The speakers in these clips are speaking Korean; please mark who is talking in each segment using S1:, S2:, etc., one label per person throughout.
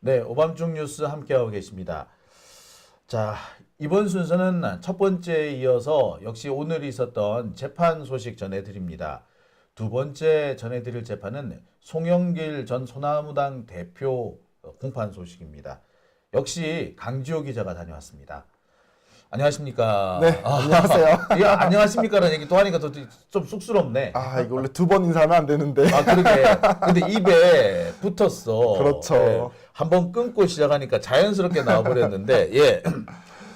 S1: 네, 오밤중 뉴스 함께하고 계십니다. 자, 이번 순서는 첫 번째에 이어서 역시 오늘 있었던 재판 소식 전해드립니다. 두 번째 전해드릴 재판은 송영길 전 소나무당 대표 공판 소식입니다. 역시 강지호 기자가 다녀왔습니다. 안녕하십니까?
S2: 네, 안녕하세요.
S1: 야, 안녕하십니까라는 얘기 또 하니까 좀 쑥스럽네.
S2: 아, 이거 원래 두 번 인사하면 안 되는데.
S1: 아, 그러게. 근데 입에 붙었어.
S2: 그렇죠.
S1: 예. 한번 끊고 시작하니까 자연스럽게 나와버렸는데, 예.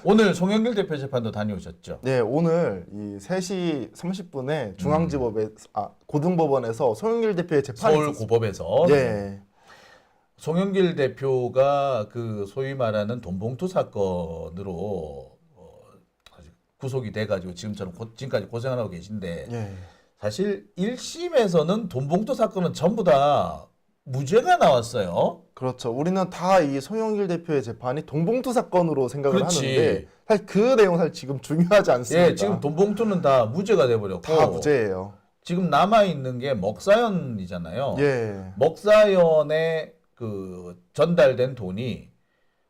S1: 오늘 송영길 대표 재판도 다녀오셨죠?
S2: 네, 오늘 이 3시 30분에 고등법원에서 송영길 대표의 재판이
S1: 서울 고법에서.
S2: 네.
S1: 송영길 대표가 그 소위 말하는 돈봉투 사건으로 구속이 돼가지고 지금까지 고생을 하고 계신데,
S2: 네.
S1: 사실 1심에서는 돈봉투 사건은 전부 다 무죄가 나왔어요.
S2: 그렇죠. 우리는 다 이 송영길 대표의 재판이 돈봉투 사건으로 생각을
S1: 그렇지.
S2: 하는데 사실 그 내용은 사실 지금 중요하지 않습니다.
S1: 예, 지금 돈봉투는 다 무죄가 돼버렸고
S2: 다 무죄예요.
S1: 지금 남아 있는 게 먹사연이잖아요.
S2: 예.
S1: 먹사연에 그 전달된 돈이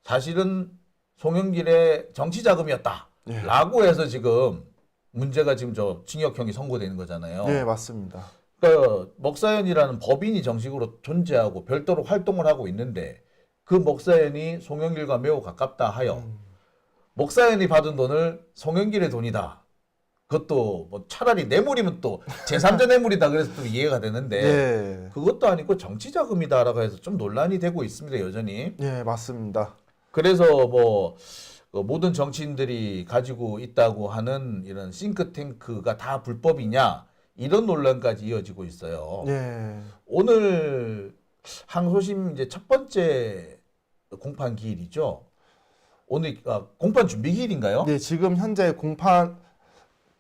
S1: 사실은 송영길의 정치 자금이었다라고 해서 지금 문제가 지금 저 징역형이 선고되는 거잖아요.
S2: 네, 맞습니다.
S1: 그러니까 먹사연이라는 법인이 정식으로 존재하고 별도로 활동을 하고 있는데 그 먹사연이 송영길과 매우 가깝다 하여 먹사연이 받은 돈을 송영길의 돈이다. 그것도 뭐 차라리 뇌물이면 또 제3자 뇌물이다 그래서 또 이해가 되는데
S2: 네.
S1: 그것도 아니고 정치자금이다라고 해서 좀 논란이 되고 있습니다. 여전히.
S2: 네, 맞습니다.
S1: 그래서 뭐 모든 정치인들이 가지고 있다고 하는 이런 싱크탱크가 다 불법이냐 이런 논란까지 이어지고 있어요.
S2: 네.
S1: 오늘 항소심 이제 첫 번째 공판 기일이죠. 오늘 공판 준비 기일인가요?
S2: 네, 지금 현재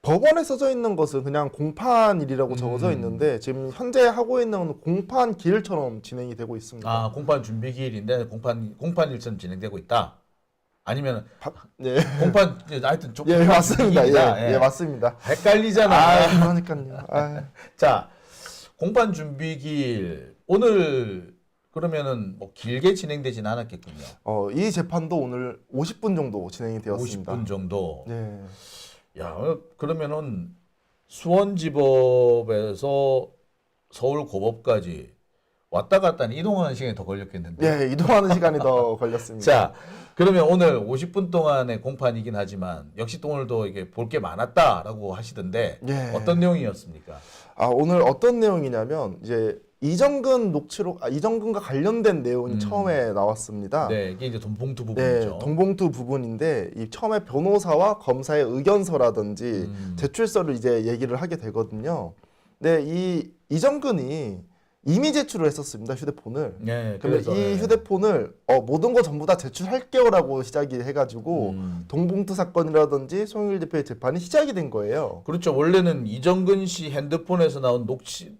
S2: 법원에 써져 있는 것은 그냥 공판일이라고 적어져 있는데 지금 현재 하고 있는 공판 기일처럼 진행이 되고 있습니다.
S1: 아, 공판 준비 기일인데 공판일처럼 진행되고 있다. 아니면
S2: 네.
S1: 공판 하여튼 좀
S2: 예, 맞습니다.
S1: 기일이다.
S2: 예, 맞습니다.
S1: 헷갈리잖아.
S2: 그러니까요. 아.
S1: 자, 공판 준비 기일 오늘 그러면은 뭐 길게 진행되진 않았겠군요.
S2: 이 재판도 오늘 50분 정도 진행이 되었습니다.
S1: 50분 정도.
S2: 네.
S1: 야, 그러면은 수원지법에서 서울 고법까지 왔다 갔다 이동하는 시간이 더 걸렸겠는데.
S2: 예, 이동하는 시간이 더 걸렸습니다.
S1: 자, 그러면 오늘 50분 동안의 공판이긴 하지만 역시 또 오늘도 이게 볼 게 많았다라고 하시던데
S2: 예.
S1: 어떤 내용이었습니까?
S2: 오늘 어떤 내용이냐면 이제 이정근과 관련된 내용이 처음에 나왔습니다.
S1: 네, 이게 이제 돈봉투
S2: 네,
S1: 부분이죠.
S2: 돈봉투 부분인데 이 처음에 변호사와 검사의 의견서라든지 제출서를 이제 얘기를 하게 되거든요. 네, 이정근이 이미 제출을 했었습니다. 휴대폰을.
S1: 네,
S2: 근데
S1: 그래서
S2: 이 휴대폰을 모든 거 전부 다 제출할게요라고 시작이 해가지고 돈봉투 사건이라든지 송영길 대표의 재판이 시작이 된 거예요.
S1: 그렇죠. 원래는 이정근 씨 핸드폰에서 나온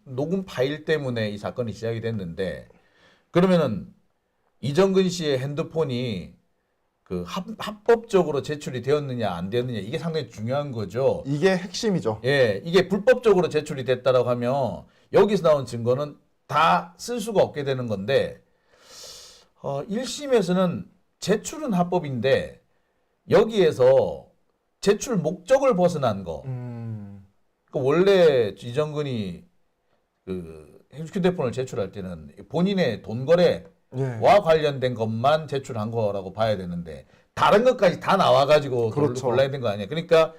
S1: 녹음 파일 때문에 이 사건이 시작이 됐는데 그러면은 이정근 씨의 핸드폰이 그 합법적으로 제출이 되었느냐 안 되었느냐 이게 상당히 중요한 거죠.
S2: 이게 핵심이죠.
S1: 예, 이게 불법적으로 제출이 됐다라고 하면 여기서 나온 증거는 다 쓸 수가 없게 되는 건데 1심에서는 제출은 합법인데 여기에서 제출 목적을 벗어난 거. 그 원래 이정근이 그 휴대폰을 제출할 때는 본인의 돈 거래와
S2: 예.
S1: 관련된 것만 제출한 거라고 봐야 되는데 다른 것까지 다 나와가지고
S2: 그렇죠.
S1: 골라야 된 거 아니에요. 그러니까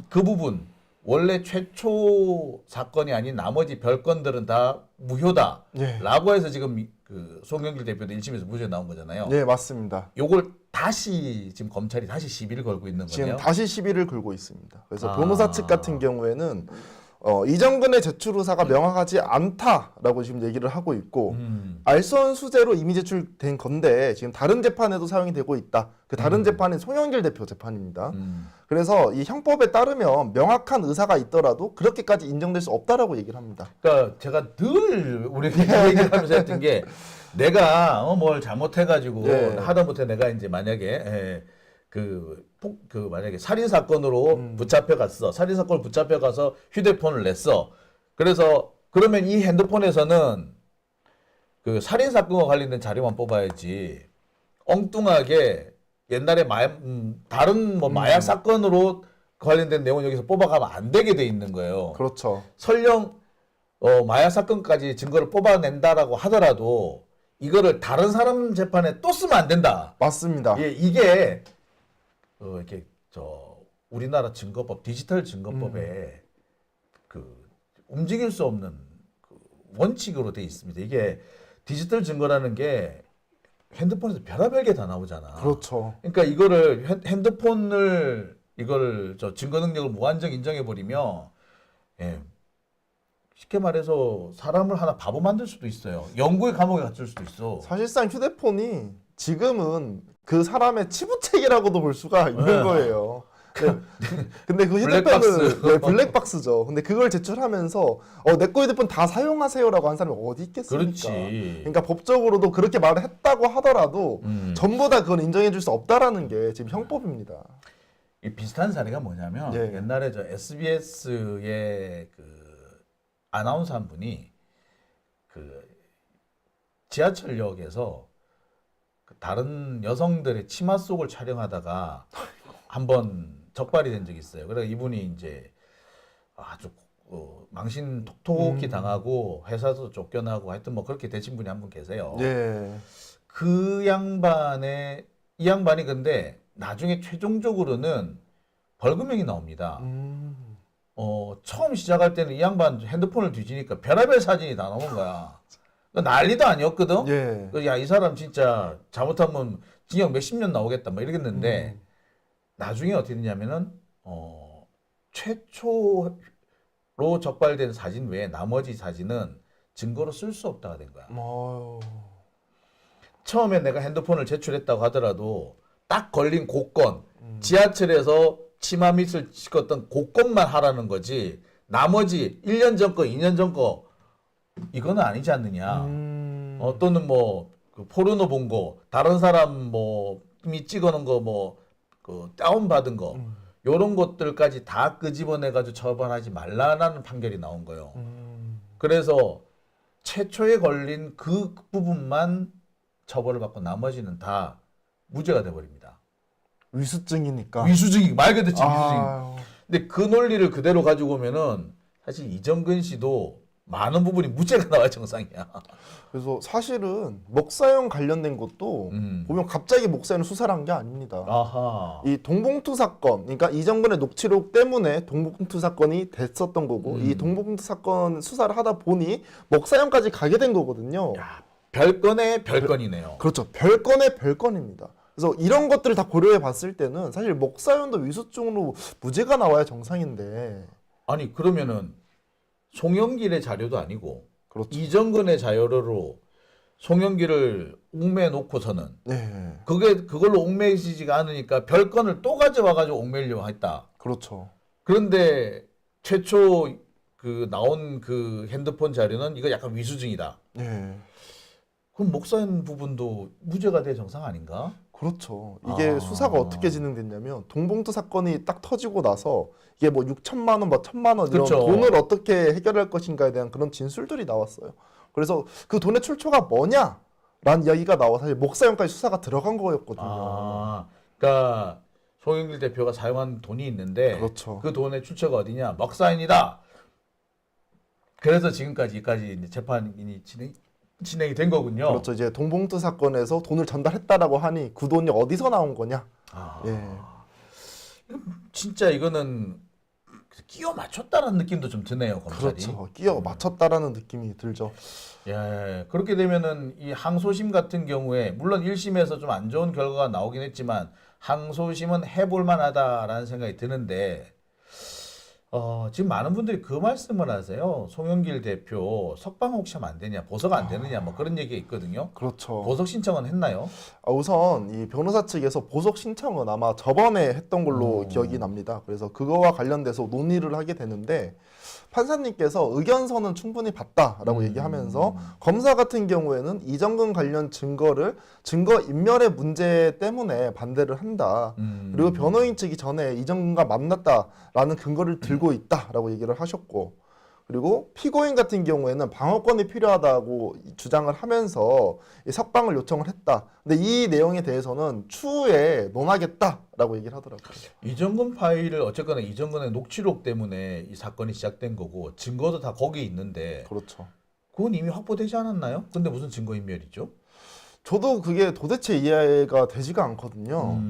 S1: 그 부분 원래 최초 사건이 아닌 나머지 별건들은 다 무효다라고 해서 지금 그 송영길 대표도 1심에서 무죄 나온 거잖아요.
S2: 네, 맞습니다.
S1: 요걸 다시 지금 검찰이 다시 시비를 걸고 있는 거네요.
S2: 지금 다시 시비를 걸고 있습니다. 그래서 변호사 측 같은 경우에는 이정근의 제출 의사가 명확하지 않다라고 지금 얘기를 하고 있고 알선 수재로 이미 제출된 건데 지금 다른 재판에도 사용이 되고 있다. 그 다른 재판은 송영길 대표 재판입니다. 그래서 이 형법에 따르면 명확한 의사가 있더라도 그렇게까지 인정될 수 없다라고 얘기를 합니다.
S1: 그러니까 제가 늘 우리가 얘기를 하면서 했던 게 내가 뭘 잘못해가지고
S2: 네.
S1: 하다못해 내가 이제 만약에 만약에 살인 사건으로 붙잡혀갔어. 살인 사건을 붙잡혀가서 휴대폰을 냈어. 그래서 그러면 이 핸드폰에서는 그 살인 사건과 관련된 자료만 뽑아야지 엉뚱하게 옛날에 다른 뭐 마약 사건으로 관련된 내용을 여기서 뽑아가면 안 되게 돼 있는 거예요.
S2: 그렇죠.
S1: 설령 마약 사건까지 증거를 뽑아낸다라고 하더라도 이거를 다른 사람 재판에 또 쓰면 안 된다.
S2: 맞습니다.
S1: 예, 이게 이렇게 우리나라 증거법 디지털 증거법에 그 움직일 수 없는 그 원칙으로 돼 있습니다. 이게 디지털 증거라는 게 핸드폰에서 별의별 게 다 나오잖아.
S2: 그렇죠.
S1: 그러니까 이거를 핸드폰을 이걸 증거 능력을 무한정 인정해 버리면 예, 쉽게 말해서 사람을 하나 바보 만들 수도 있어요. 영구의 감옥에 갇힐 수도 있어.
S2: 사실상 휴대폰이 지금은 그 사람의 치부책이라고도 볼 수가 있는
S1: 네.
S2: 거예요. 네. 근데 그
S1: 블랙박스.
S2: 휴대폰을 네, 블랙박스죠. 근데 그걸 제출하면서 내 거 휴대폰 다 사용하세요라고 한 사람이 어디 있겠습니까?
S1: 그렇지.
S2: 그러니까 법적으로도 그렇게 말을 했다고 하더라도 전부 다 그건 인정해줄 수 없다라는 게 지금 형법입니다.
S1: 이 비슷한 사례가 뭐냐면
S2: 예.
S1: 옛날에 저 SBS의 그 아나운서 한 분이 그 지하철역에서 그 다른 여성들의 치마 속을 촬영하다가 한번 적발이 된 적이 있어요. 그래서 이분이 이제 아주 망신 톡톡히 당하고 회사도 쫓겨나고 하여튼 뭐 그렇게 되신 분이 한 분 계세요.
S2: 예.
S1: 이 양반이 근데 나중에 최종적으로는 벌금형이 나옵니다. 처음 시작할 때는 이 양반 핸드폰을 뒤지니까 별의별 사진이 다 나오는 거야. 난리도 아니었거든.
S2: 예.
S1: 야, 이 사람 진짜 잘못하면 징역 몇십 년 나오겠다 뭐 이러겠는데 나중에 어떻게 됐냐면은 최초로 적발된 사진 외에 나머지 사진은 증거로 쓸 수 없다가 된 거야. 처음에 내가 핸드폰을 제출했다고 하더라도 딱 걸린 고건, 지하철에서 치마 밑을 짚었던 고건만 하라는 거지 나머지 1년 전 거, 2년 전 거 이거는 아니지 않느냐. 또는 뭐 그 포르노 본 거, 다른 사람 뭐이 찍어놓은 거 뭐 그 다운 받은 거 요런 것들까지 다 끄집어내 가지고 처벌하지 말라라는 판결이 나온 거예요. 그래서 최초에 걸린 그 부분만 처벌을 받고 나머지는 다 무죄가 돼 버립니다.
S2: 위수증이니까.
S1: 위수증이 말 그대로 위수증.
S2: 아유.
S1: 근데 그 논리를 그대로 가지고 오면은 사실 이정근 씨도 많은 부분이 무죄가 나와야 정상이야.
S2: 그래서 사실은 먹사형 관련된 것도 보면 갑자기 먹사형 수사를 한 게 아닙니다.
S1: 아하.
S2: 이 동봉투 사건, 그러니까 이정근의 녹취록 때문에 동봉투 사건이 됐었던 거고 이 동봉투 사건 수사를 하다 보니 먹사형까지 가게 된 거거든요.
S1: 야, 별건의 별건이네요.
S2: 그렇죠. 별건의 별건입니다. 그래서 이런 것들을 다 고려해 봤을 때는 사실 먹사형도 위수증으로 무죄가 나와야 정상인데.
S1: 아니 그러면은 송영길의 자료도 아니고
S2: 그렇죠.
S1: 이정근의 자료로 송영길을 옥매해 놓고서는
S2: 네.
S1: 그걸로 옥매이지가 않으니까 별건을 또 가져와 가지고 옥매려고 했다.
S2: 그렇죠.
S1: 그런데 최초 그 나온 그 핸드폰 자료는 이거 약간 위수증이다.
S2: 네.
S1: 그럼 목사인 부분도 무죄가 될 정상 아닌가?
S2: 그렇죠. 이게
S1: 아.
S2: 수사가 어떻게 진행됐냐면 동봉투 사건이 딱 터지고 나서 이게 뭐 6천만 원, 뭐 1,000만 원 이런
S1: 그렇죠.
S2: 돈을 어떻게 해결할 것인가에 대한 그런 진술들이 나왔어요. 그래서 그 돈의 출처가 뭐냐라는 이야기가 나와 사실 목사형까지 수사가 들어간 거였거든요.
S1: 아, 그러니까 송영길 대표가 사용한 돈이 있는데
S2: 그렇죠.
S1: 그 돈의 출처가 어디냐? 먹사인이다. 그래서 지금까지 이제 재판이 진행이 된 거군요.
S2: 그렇죠. 이제 동봉투 사건에서 돈을 전달했다라고 하니 그 돈이 어디서 나온 거냐?
S1: 아,
S2: 예.
S1: 진짜 이거는 끼워 맞췄다는 느낌도 좀 드네요, 검찰이.
S2: 그렇죠. 끼어 맞췄다라는 느낌이 들죠.
S1: 예, 그렇게 되면은 이 항소심 같은 경우에 물론 1심에서 좀 안 좋은 결과가 나오긴 했지만 항소심은 해볼 만하다라는 생각이 드는데 지금 많은 분들이 그 말씀을 하세요. 송영길 대표 석방 혹시 하면 안 되냐, 보석 안 되느냐 뭐 그런 얘기가 있거든요.
S2: 그렇죠.
S1: 보석 신청은 했나요?
S2: 우선 이 변호사 측에서 보석 신청은 아마 저번에 했던 걸로 기억이 납니다. 그래서 그거와 관련돼서 논의를 하게 되는데 판사님께서 의견서는 충분히 봤다라고 얘기하면서 검사 같은 경우에는 이정근 관련 증거 인멸의 문제 때문에 반대를 한다. 그리고 변호인 측이 전에 이정근과 만났다라는 근거를 들고 있다라고 얘기를 하셨고 그리고 피고인 같은 경우에는 방어권이 필요하다고 주장을 하면서 이 석방을 요청을 했다. 근데 이 내용에 대해서는 추후에 논하겠다라고 얘기를 하더라고요.
S1: 이정근 파일을 어쨌거나 이정근의 녹취록 때문에 이 사건이 시작된 거고 증거도 다 거기 있는데
S2: 그렇죠.
S1: 그건 이미 확보되지 않았나요? 근데 무슨 증거인멸이죠?
S2: 저도 그게 도대체 이해가 되지가 않거든요.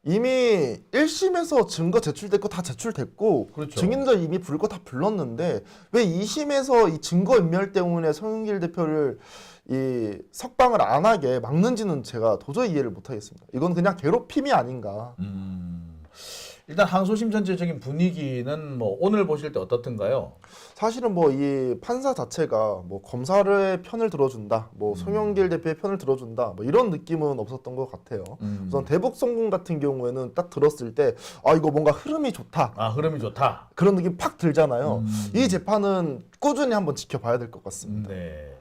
S2: 이미 1심에서 증거 제출될 거 다 제출됐고
S1: 그렇죠.
S2: 증인들 이미 부를 거 다 불렀는데 왜 2심에서 이 증거 인멸 때문에 송영길 대표를 이 석방을 안 하게 막는지는 제가 도저히 이해를 못 하겠습니다. 이건 그냥 괴롭힘이 아닌가.
S1: 일단 항소심 전체적인 분위기는 뭐 오늘 보실 때 어떻던가요?
S2: 사실은 뭐 이 판사 자체가 뭐 검사의 편을 들어준다, 뭐 송영길 대표의 편을 들어준다, 뭐 이런 느낌은 없었던 것 같아요. 우선 대북송금 같은 경우에는 딱 들었을 때 아 이거 뭔가 흐름이 좋다.
S1: 아, 흐름이 좋다.
S2: 그런 느낌 팍 들잖아요. 이 재판은 꾸준히 한번 지켜봐야 될 것 같습니다.
S1: 네.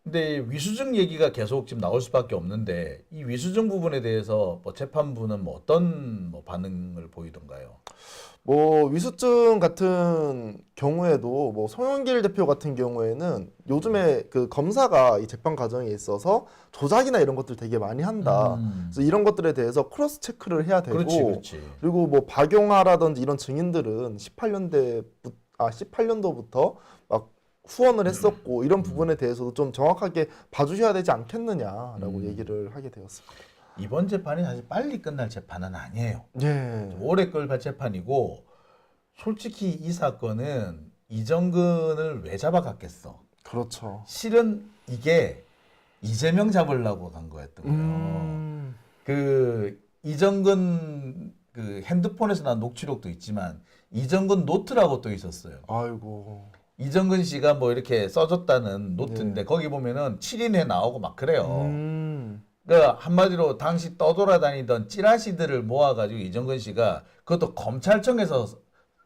S1: 근데 위수증 얘기가 계속 지금 나올 수밖에 없는데 이 위수증 부분에 대해서 뭐 재판부는 뭐 어떤 뭐 반응을 보이던가요?
S2: 뭐 위수증 같은 경우에도 뭐 송영길 대표 같은 경우에는 요즘에 그 검사가 이 재판 과정에 있어서 조작이나 이런 것들 되게 많이 한다. 그래서 이런 것들에 대해서 크로스 체크를 해야 되고,
S1: 그렇지.
S2: 그리고 뭐 박용하라든지 이런 증인들은 18년도부터 막 후원을 했었고 이런 부분에 대해서도 좀 정확하게 봐주셔야 되지 않겠느냐라고 얘기를 하게 되었습니다.
S1: 이번 재판이 사실 빨리 끝날 재판은 아니에요.
S2: 예.
S1: 오래 끌 재판이고 솔직히 이 사건은 이정근을 왜 잡아갔겠어?
S2: 그렇죠.
S1: 실은 이게 이재명 잡으려고 간 거였던 거예요. 그 이정근 그 핸드폰에서 난 녹취록도 있지만 이정근 노트라고 또 있었어요.
S2: 아이고.
S1: 이정근 씨가 뭐 이렇게 써줬다는 노트인데 거기 보면은 7인회 나오고 막 그래요. 그러니까 한마디로 당시 떠돌아다니던 찌라시들을 모아가지고 이정근 씨가 그것도 검찰청에서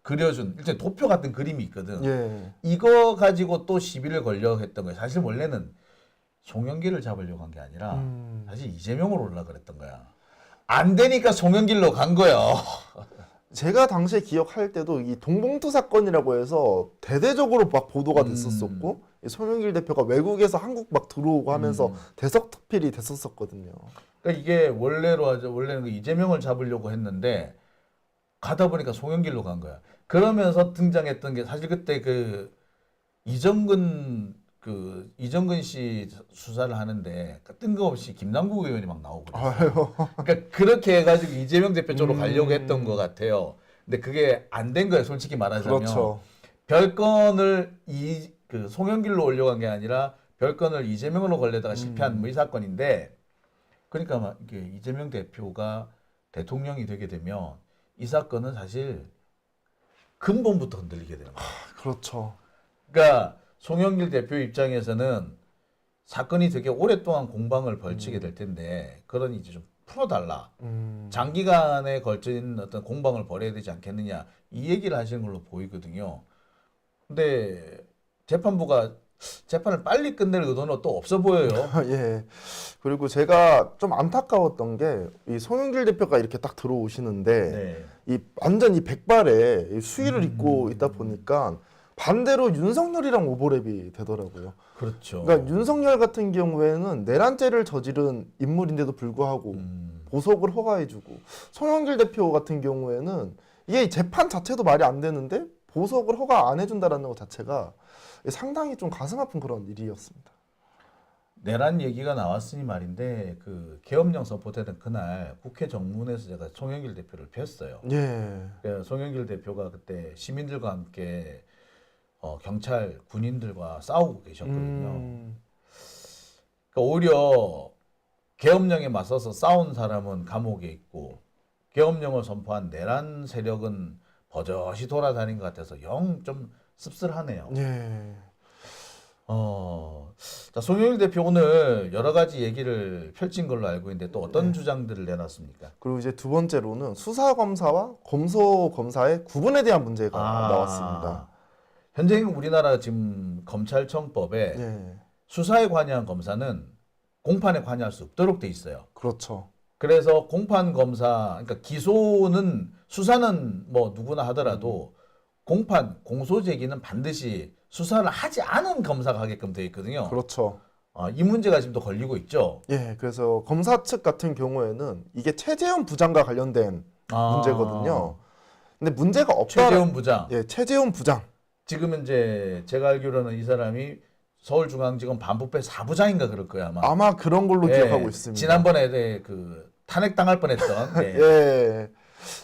S1: 그려준 일종의 도표 같은 그림이 있거든.
S2: 예.
S1: 이거 가지고 또 시비를 걸려 했던 거예요. 사실 원래는 송영길을 잡으려고 한 게 아니라 사실 이재명으로 올라 그랬던 거야. 안 되니까 송영길로 간 거예요.
S2: 제가 당시에 기억할 때도 이 동봉투 사건이라고 해서 대대적으로 막 보도가 됐었었고 이 송영길 대표가 외국에서 한국 막 들어오고 하면서 대석특필이 됐었었거든요.
S1: 그러니까 이게 원래는 그 이재명을 잡으려고 했는데 가다 보니까 송영길로 간 거야. 그러면서 등장했던 게 사실 그때 그 이정근 씨 수사를 하는데 뜬금없이 김남국 의원이 막 나오고 그랬어요. 그러니까 그렇게 해가지고 이재명 대표 쪽으로 가려고 했던 것 같아요. 근데 그게 안 된 거예요. 솔직히 말하자면.
S2: 그렇죠.
S1: 별건을 그 송영길로 올려간 게 아니라 별건을 이재명으로 걸려다가 실패한 뭐 이 사건인데 그러니까 막 이게 이재명 대표가 대통령이 되게 되면 이 사건은 사실 근본부터 흔들리게 되는 거예요.
S2: 그렇죠.
S1: 그러니까 송영길 대표 입장에서는 사건이 되게 오랫동안 공방을 벌치게 될 텐데 그러니 이제 좀 풀어달라. 장기간에 걸친 어떤 공방을 벌여야 되지 않겠느냐 이 얘기를 하시는 걸로 보이거든요. 근데 재판부가 재판을 빨리 끝낼 의도는 또 없어 보여요.
S2: 예. 그리고 제가 좀 안타까웠던 게 이 송영길 대표가 이렇게 딱 들어오시는데
S1: 네.
S2: 이 완전 이 백발에 이 수의를 입고 있다 보니까 반대로 윤석열이랑 오버랩이 되더라고요.
S1: 그렇죠.
S2: 그러니까 윤석열 같은 경우에는 내란죄를 저지른 인물인데도 불구하고 보석을 허가해주고 송영길 대표 같은 경우에는 이게 재판 자체도 말이 안 되는데 보석을 허가 안 해준다라는 것 자체가 상당히 좀 가슴 아픈 그런 일이었습니다.
S1: 내란 얘기가 나왔으니 말인데 그 계엄령 선포되던 그날 국회 정문에서 제가 송영길 대표를 뵀어요.
S2: 예.
S1: 그러니까 송영길 대표가 그때 시민들과 함께 경찰 군인들과 싸우고 계셨거든요. 그러니까 오히려 계엄령에 맞서서 싸운 사람은 감옥에 있고 계엄령을 선포한 내란 세력은 버젓이 돌아다닌 것 같아서 영 좀 씁쓸하네요.
S2: 예.
S1: 자, 송영길 대표 오늘 여러 가지 얘기를 펼친 걸로 알고 있는데 또 어떤 주장들을 내놨습니까?
S2: 그리고 이제 두 번째로는 수사검사와 검소검사의 구분에 대한 문제가 나왔습니다.
S1: 현재 우리나라 지금 검찰청법에
S2: 예.
S1: 수사에 관여한 검사는 공판에 관여할 수 없도록 돼 있어요.
S2: 그렇죠.
S1: 그래서 공판 검사, 그러니까 기소는 수사는 뭐 누구나 하더라도 공판, 공소 제기는 반드시 수사를 하지 않은 검사가 하게끔 되어 있거든요.
S2: 그렇죠.
S1: 이 문제가 지금 또 걸리고 있죠.
S2: 예, 그래서 검사 측 같은 경우에는 이게 최재훈 부장과 관련된 문제거든요. 근데 문제가 없다.
S1: 최재훈 부장.
S2: 예, 최재훈 부장.
S1: 지금은 이제 제가 알기로는 이 사람이 서울중앙지검 반부패 4부장인가 그럴 거야 아마.
S2: 아마 그런 걸로
S1: 예,
S2: 기억하고 있습니다.
S1: 지난번에 그 탄핵당할 뻔했던. 예.
S2: 예,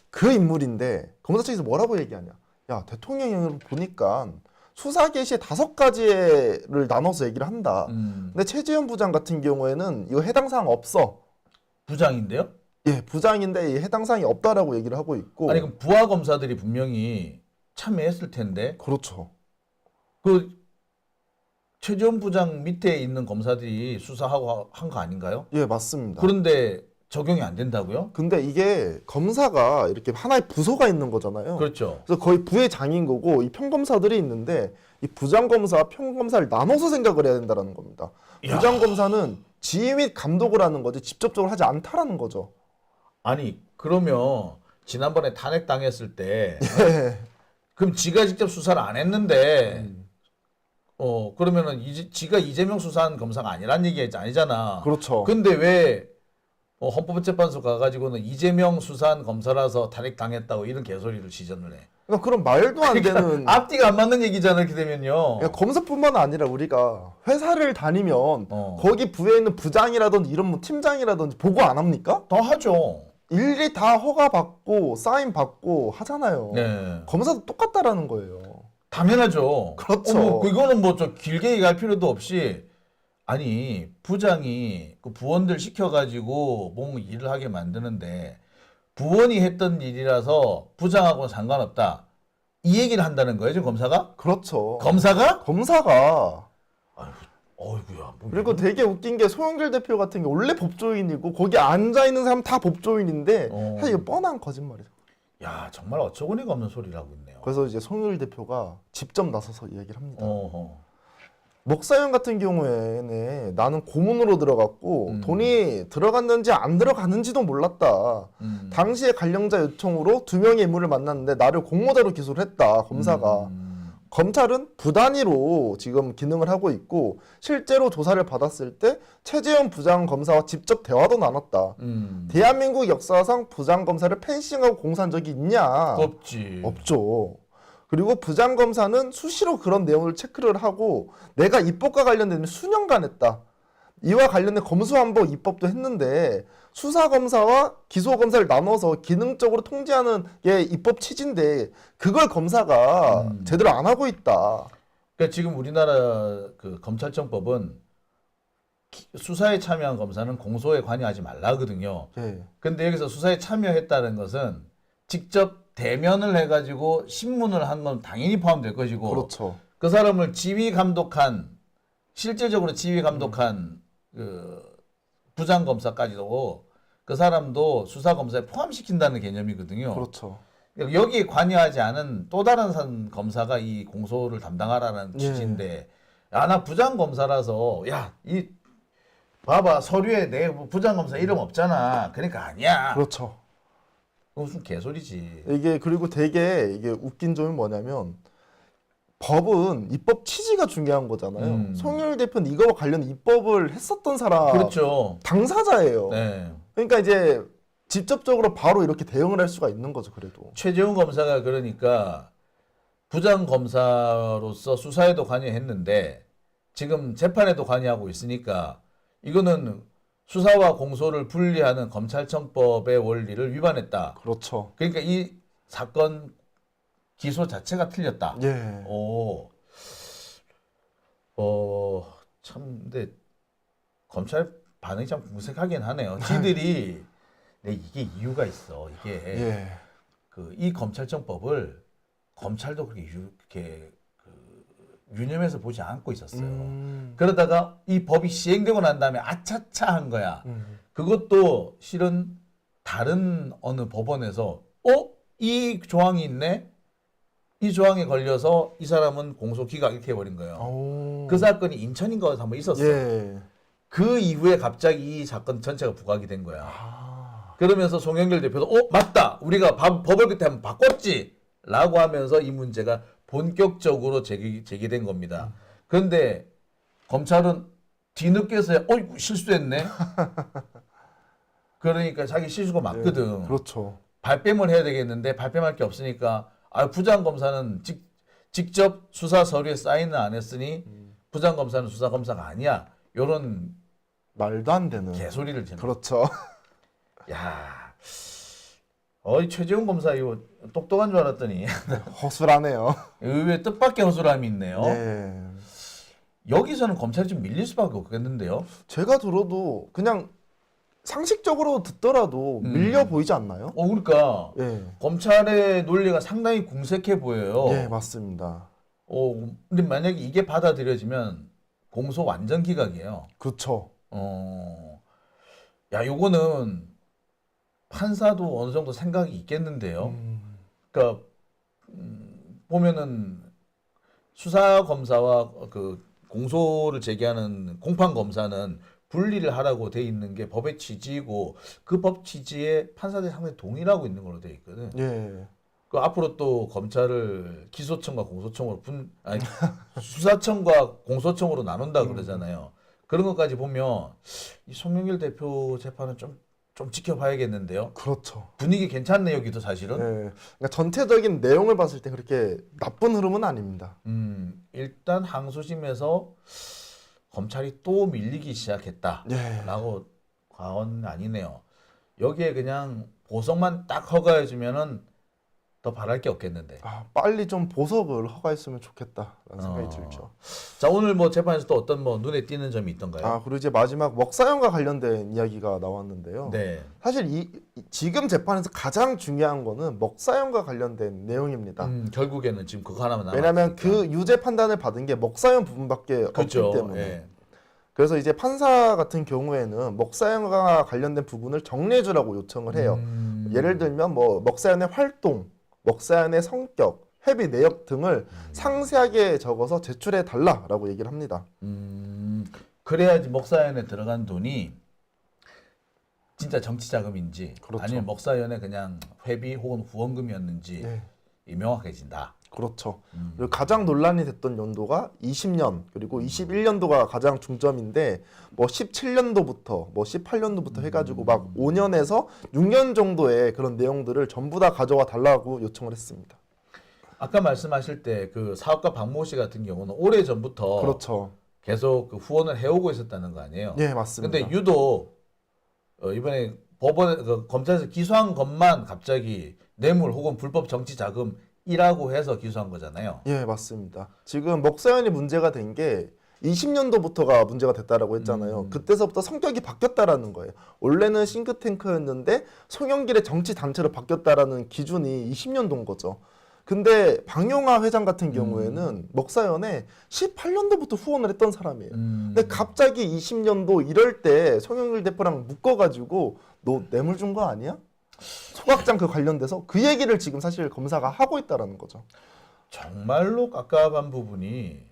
S2: 그 인물인데 검사 측에서 뭐라고 얘기하냐? 야, 대통령이 보니까 수사 개시에 5가지를 나눠서 얘기를 한다. 근데 최재현 부장 같은 경우에는 이거 해당 사항 없어.
S1: 부장인데요?
S2: 예, 부장인데 이 해당 사항이 없다라고 얘기를 하고 있고.
S1: 아니 그럼 부하 검사들이 분명히 참여했을 텐데
S2: 그렇죠.
S1: 그 최재훈 부장 밑에 있는 검사들이 수사하고 한 거 아닌가요?
S2: 예, 맞습니다.
S1: 그런데 적용이 안 된다고요?
S2: 근데 이게 검사가 이렇게 하나의 부서가 있는 거잖아요.
S1: 그렇죠.
S2: 그래서 거의 부회장인 거고 이 평검사들이 있는데 이 부장검사와 평검사를 나눠서 생각을 해야 된다는 겁니다.
S1: 야.
S2: 부장검사는 지휘 및 감독을 하는 거지 직접적으로 하지 않다라는 거죠.
S1: 아니 그러면 지난번에 탄핵 당했을 때
S2: 예.
S1: 그럼 지가 직접 수사를 안 했는데 그러면은 지가 이재명 수사한 검사가 아니란 얘기 아니잖아.
S2: 그렇죠.
S1: 근데 왜 헌법재판소 가가지고는 이재명 수사한 검사라서 탄핵 당했다고 이런 개소리를 시전을 해.
S2: 그러니까 그런 말도 안 되는
S1: 앞뒤가 안 맞는 얘기잖아 이렇게 되면요.
S2: 그러니까 검사뿐만 아니라 우리가 회사를 다니면 거기 부에 있는 부장이라든지 이런 뭐 팀장이라든지 보고 안 합니까?
S1: 더 하죠.
S2: 일일이 다 허가 받고 사인 받고 하잖아요.
S1: 네.
S2: 검사도 똑같다라는 거예요.
S1: 당연하죠.
S2: 그렇죠.
S1: 이거는 뭐 좀 길게 얘기할 필요도 없이 아니 부장이 그 부원들 시켜가지고 뭔 일을 하게 만드는데 부원이 했던 일이라서 부장하고는 상관없다. 이 얘기를 한다는 거예요, 지금 검사가?
S2: 그렇죠.
S1: 검사가?
S2: 검사가.
S1: 어이구야. 뭐
S2: 그리고 되게 웃긴 게 소영길 대표 같은 게 원래 법조인이고 거기 앉아 있는 사람 다 법조인인데 사실 이거 뻔한 거짓말이죠.
S1: 야 정말 어처구니가 없는 소리를 하고 있네요.
S2: 그래서 이제 소영길 대표가 직접 나서서 얘기를 합니다.
S1: 어허.
S2: 먹사연 같은 경우에는 나는 고문으로 들어갔고 돈이 들어갔는지 안 들어갔는지도 몰랐다. 당시에 관련자 요청으로 2명의 인물을 만났는데 나를 공모자로 기소를 했다. 검사가. 검찰은 부단위로 지금 기능을 하고 있고 실제로 조사를 받았을 때 최재형 부장검사와 직접 대화도 나눴다. 대한민국 역사상 부장검사를 펜싱하고 공사한 적이 있냐?
S1: 없지.
S2: 없죠. 그리고 부장검사는 수시로 그런 내용을 체크를 하고 내가 입법과 관련된 수년간 했다. 이와 관련된 검수완박 입법도 했는데 수사검사와 기소검사를 나눠서 기능적으로 통제하는 게 입법 취지인데 그걸 검사가 제대로 안 하고 있다.
S1: 그러니까 지금 우리나라 그 검찰청법은 수사에 참여한 검사는 공소에 관여하지 말라거든요.
S2: 예.
S1: 근데 여기서 수사에 참여했다는 것은 직접 대면을 해가지고 신문을 한 건 당연히 포함될 것이고
S2: 그렇죠.
S1: 그 사람을 지휘 감독한 실질적으로 지휘 감독한 그 부장 검사까지도 그 사람도 수사 검사에 포함시킨다는 개념이거든요.
S2: 그렇죠.
S1: 여기에 관여하지 않은 또 다른 검사가 이 공소를 담당하라는 취지인데 야, 나 부장 검사라서 야, 이 봐봐 서류에 내 부장 검사 이름 없잖아. 그러니까 아니야.
S2: 그렇죠.
S1: 무슨 개소리지.
S2: 이게 그리고 되게 이게 웃긴 점이 뭐냐면 법은 입법 취지가 중요한 거잖아요. 송영길 대표는 이거와 관련 입법을 했었던 사람,
S1: 그렇죠.
S2: 당사자예요.
S1: 네.
S2: 그러니까 이제 직접적으로 바로 이렇게 대응을 할 수가 있는 거죠. 그래도
S1: 최재훈 검사가 그러니까 부장 검사로서 수사에도 관여했는데 지금 재판에도 관여하고 있으니까 이거는 수사와 공소를 분리하는 검찰청법의 원리를 위반했다.
S2: 그렇죠.
S1: 그러니까 이 사건 기소 자체가 틀렸다.
S2: 예.
S1: 참 근데 검찰 반응이 참 궁색하긴 하네요. 지들이 이게 이유가 있어. 이게
S2: 예.
S1: 이 검찰청법을 검찰도 그렇게 유념해서 보지 않고 있었어요. 그러다가 이 법이 시행되고 난 다음에 아차차 한 거야. 그것도 실은 다른 어느 법원에서 이 조항이 있네? 이 조항에 걸려서 이 사람은 공소 기각 이렇게 해버린 거예요. 그 사건이 인천인가 어디서 한번 있었어.
S2: 예.
S1: 그 이후에 갑자기 이 사건 전체가 부각이 된 거야. 그러면서 송영길 대표도 맞다. 우리가 법을 그때 한번 바꿨지. 라고 하면서 이 문제가 본격적으로 제기된 겁니다. 그런데 검찰은 뒤늦게서야 실수했네. 그러니까 자기 실수가 맞거든.
S2: 그렇죠.
S1: 발뺌을 해야 되겠는데 발뺌할 게 없으니까 부장검사는 직접 수사 서류에 사인을 안 했으니 부장검사는 수사검사가 아니야. 요런
S2: 말도 안 되는
S1: 개소리를 지는.
S2: 그렇죠.
S1: 야, 이 최재훈 검사 이거 똑똑한 줄 알았더니
S2: 허술하네요.
S1: 의외 뜻밖의 허술함이 있네요.
S2: 네.
S1: 여기서는 검찰이 좀 밀릴 수밖에 없겠는데요.
S2: 제가 들어도 그냥 상식적으로 듣더라도 밀려 보이지 않나요?
S1: 그러니까
S2: 예.
S1: 검찰의 논리가 상당히 궁색해 보여요.
S2: 예, 맞습니다.
S1: 근데 만약에 이게 받아들여지면 공소 완전 기각이에요.
S2: 그렇죠.
S1: 야, 요거는 판사도 어느 정도 생각이 있겠는데요. 그러니까 보면은 수사 검사와 그 공소를 제기하는 공판 검사는 분리를 하라고 돼 있는 게 법의 취지이고 그 법 취지에 판사들이 상당히 동의하고 있는 걸로 돼 있거든.
S2: 예.
S1: 그 앞으로 또 검찰을 기소청과 공소청으로 수사청과 공소청으로 나눈다 그러잖아요. 그런 것까지 보면 이 송영길 대표 재판은 좀 지켜봐야겠는데요.
S2: 그렇죠.
S1: 분위기 괜찮네 여기도 사실은.
S2: 예. 그러니까 전체적인 내용을 봤을 때 그렇게 나쁜 흐름은 아닙니다.
S1: 일단 항소심에서 검찰이 또 밀리기 시작했다라고 과언 아니네요. 여기에 그냥 보석만 딱 허가해주면은 더 바랄 게 없겠는데.
S2: 빨리 좀 보석을 허가했으면 좋겠다라는 생각이 들죠.
S1: 자, 오늘 뭐 재판에서 또 어떤 뭐 눈에 띄는 점이 있던가요?
S2: 그리고 이제 마지막 먹사형과 관련된 이야기가 나왔는데요.
S1: 네.
S2: 사실 지금 재판에서 가장 중요한 거는 먹사형과 관련된 내용입니다.
S1: 결국에는 지금 그거 하나만 남았으니까.
S2: 왜냐하면 그 유죄 판단을 받은 게 먹사형 부분밖에
S1: 그렇죠.
S2: 없기 때문에.
S1: 예.
S2: 그래서 이제 판사 같은 경우에는 먹사형과 관련된 부분을 정리해주라고 요청을 해요. 예를 들면 뭐 먹사형의 활동, 먹사형의 성격, 회비 내역 등을 상세하게 적어서 제출해 달라라고 얘기를 합니다.
S1: 그래야지 먹사연에 들어간 돈이 진짜 정치 자금인지
S2: 그렇죠.
S1: 아니면 먹사연에 그냥 회비 혹은 후원금이었는지 명확해진다.
S2: 그렇죠. 그리고 가장 논란이 됐던 연도가 20년 그리고 21년도가 가장 중점인데 뭐 17년도부터 뭐 18년도부터 해가지고 막 5년에서 6년 정도의 그런 내용들을 전부 다 가져와 달라고 요청을 했습니다.
S1: 아까 말씀하실 때 그 사업가 박모 씨 같은 경우는 오래 전부터
S2: 그렇죠.
S1: 계속 그 후원을 해오고 있었다는 거 아니에요?
S2: 예, 맞습니다.
S1: 근데 유독 이번에 법원에 검찰에서 기소한 것만 갑자기 뇌물 혹은 불법 정치 자금이라고 해서 기소한 거잖아요.
S2: 예, 맞습니다. 지금 먹사연이 문제가 된 게 20년도부터가 문제가 됐다라고 했잖아요. 그때서부터 성격이 바뀌었다라는 거예요. 원래는 싱크탱크였는데 송영길의 정치 단체로 바뀌었다라는 기준이 20년도인 거죠. 근데 방용하 회장 같은 경우에는 먹사연에 18년도부터 후원을 했던 사람이에요. 근데 갑자기 20년도 이럴 때 송영길 대표랑 묶어가지고 너 뇌물 준 거 아니야? 소각장 그 관련돼서 그 얘기를 지금 사실 검사가 하고 있다라는 거죠.
S1: 정말로 깝깝한 부분이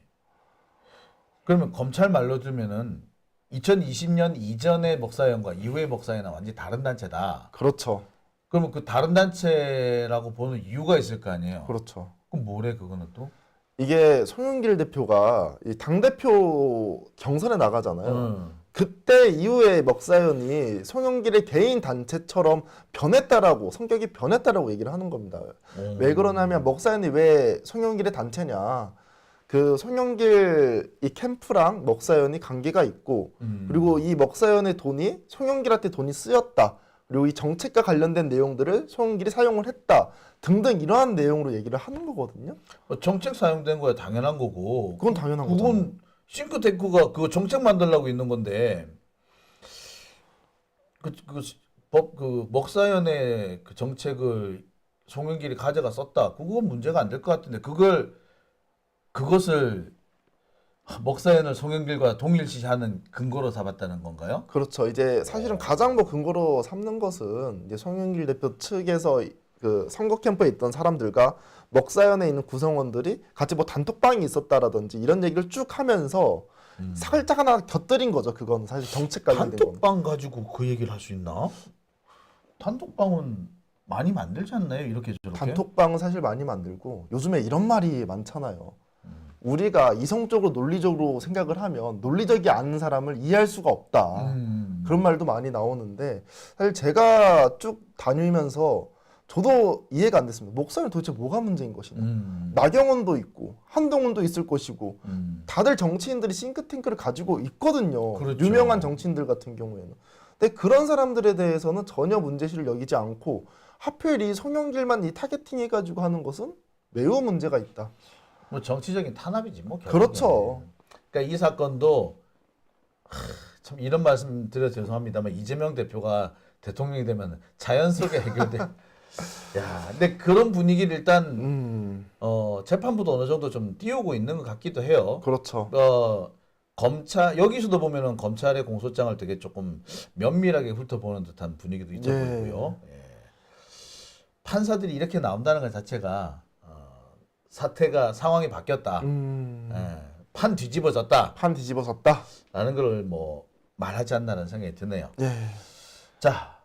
S1: 그러면 검찰 말로 들면은 2020년 이전의 먹사연과 이후의 먹사연은 완전히 다른 단체다.
S2: 그렇죠.
S1: 그러면 그 다른 단체라고 보는 이유가 있을 거 아니에요.
S2: 그렇죠.
S1: 그럼 뭐래 그거는 또?
S2: 이게 송영길 대표가 이 당대표 경선에 나가잖아요. 그때 이후에 먹사연이 송영길의 개인 단체처럼 변했다라고 성격이 변했다라고 얘기를 하는 겁니다. 왜 그러냐면 먹사연이 왜 송영길의 단체냐? 그 송영길 이 캠프랑 먹사연이 관계가 있고 그리고 이 먹사연의 돈이 송영길한테 돈이 쓰였다. 그리고 이 정책과 관련된 내용들을 송영길이 사용을 했다. 등등 이러한 내용으로 얘기를 하는 거거든요.
S1: 정책 사용된 거야 당연한 거고.
S2: 그건 당연한 거잖아요.
S1: 그건 싱크탱크가 그거 정책 만들려고 있는 건데 그 먹사연의 그 정책을 송영길이 가져가 썼다. 그건 문제가 안 될 것 같은데 그것을 먹사연을 송영길과 동일시하는 근거로 삼았다는 건가요?
S2: 그렇죠. 이제 사실은 가장 뭐 근거로 삼는 것은 이제 송영길 대표 측에서 그 선거 캠프에 있던 사람들과 먹사연에 있는 구성원들이 같이 뭐 단톡방이 있었다라든지 이런 얘기를 쭉 하면서 살짝 하나 곁들인 거죠. 그건 사실 정책 관련된 거.
S1: 단톡방 가지고 그 얘기를 할 수 있나? 단톡방은 많이 만들지 않나요? 이렇게 저렇게?
S2: 단톡방은 사실 많이 만들고 요즘에 이런 말이 많잖아요. 우리가 이성적으로 논리적으로 생각을 하면 논리적이 않은 사람을 이해할 수가 없다. 그런 말도 많이 나오는데 사실 제가 쭉 다니면서 저도 이해가 안 됐습니다. 목사는 도대체 뭐가 문제인 것이냐. 나경원도 있고 한동훈도 있을 것이고 다들 정치인들이 싱크탱크를 가지고 있거든요.
S1: 그렇죠.
S2: 유명한 정치인들 같은 경우에는. 근데 그런 사람들에 대해서는 전혀 문제시를 여기지 않고 하필 이 송영길만 이 타겟팅해가지고 하는 것은 매우 문제가 있다.
S1: 뭐 정치적인 탄압이지 뭐. 결국엔.
S2: 그렇죠.
S1: 그러니까 이 사건도 참 이런 말씀 드려 죄송합니다만 이재명 대표가 대통령이 되면 자연스럽게 해결돼. 야, 근데 그런 분위기를 일단 재판부도 어느 정도 좀 띄우고 있는 것 같기도 해요.
S2: 그렇죠.
S1: 검찰 여기서도 보면은 검찰의 공소장을 되게 조금 면밀하게 훑어보는 듯한 분위기도 있어
S2: 예.
S1: 보이고요. 예. 판사들이 이렇게 나온다는 것 자체가 사태가 상황이 바뀌었다. 예. 판 뒤집어졌다.
S2: 판 뒤집어졌다.
S1: 라는 걸 뭐 말하지 않나라는 생각이 드네요.
S2: 예.
S1: 자,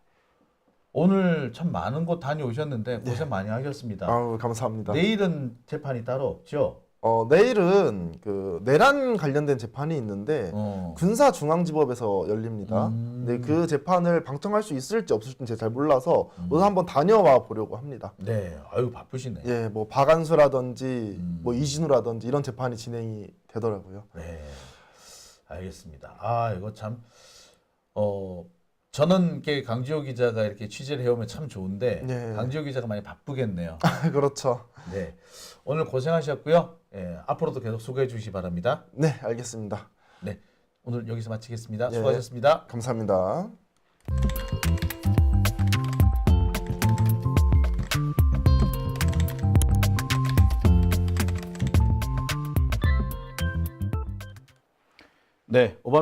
S1: 오늘 참 많은 곳 다녀오셨는데 고생 많이 하셨습니다.
S2: 아우 감사합니다.
S1: 내일은 재판이 따로 없죠?
S2: 내일은 그 내란 관련된 재판이 있는데 군사중앙지법에서 열립니다. 근데 그 재판을 방청할 수 있을지 없을지는 제가 잘 몰라서 오늘 한번 다녀와 보려고 합니다.
S1: 네, 아유 바쁘시네.
S2: 예, 뭐 박안수라든지 뭐 이진우라든지 이런 재판이 진행이 되더라고요.
S1: 네, 알겠습니다. 아 이거 참 저는 이렇게 강지호 기자가 이렇게 취재를 해오면 참 좋은데
S2: 네.
S1: 강지호 기자가 많이 바쁘겠네요.
S2: 그렇죠.
S1: 네, 오늘 고생하셨고요. 예, 앞으로도 계속 소개해 주시기 바랍니다.
S2: 네, 알겠습니다.
S1: 네, 오늘 여기서 마치겠습니다.
S2: 예.
S1: 수고하셨습니다.
S2: 감사합니다.
S1: 네, 오밤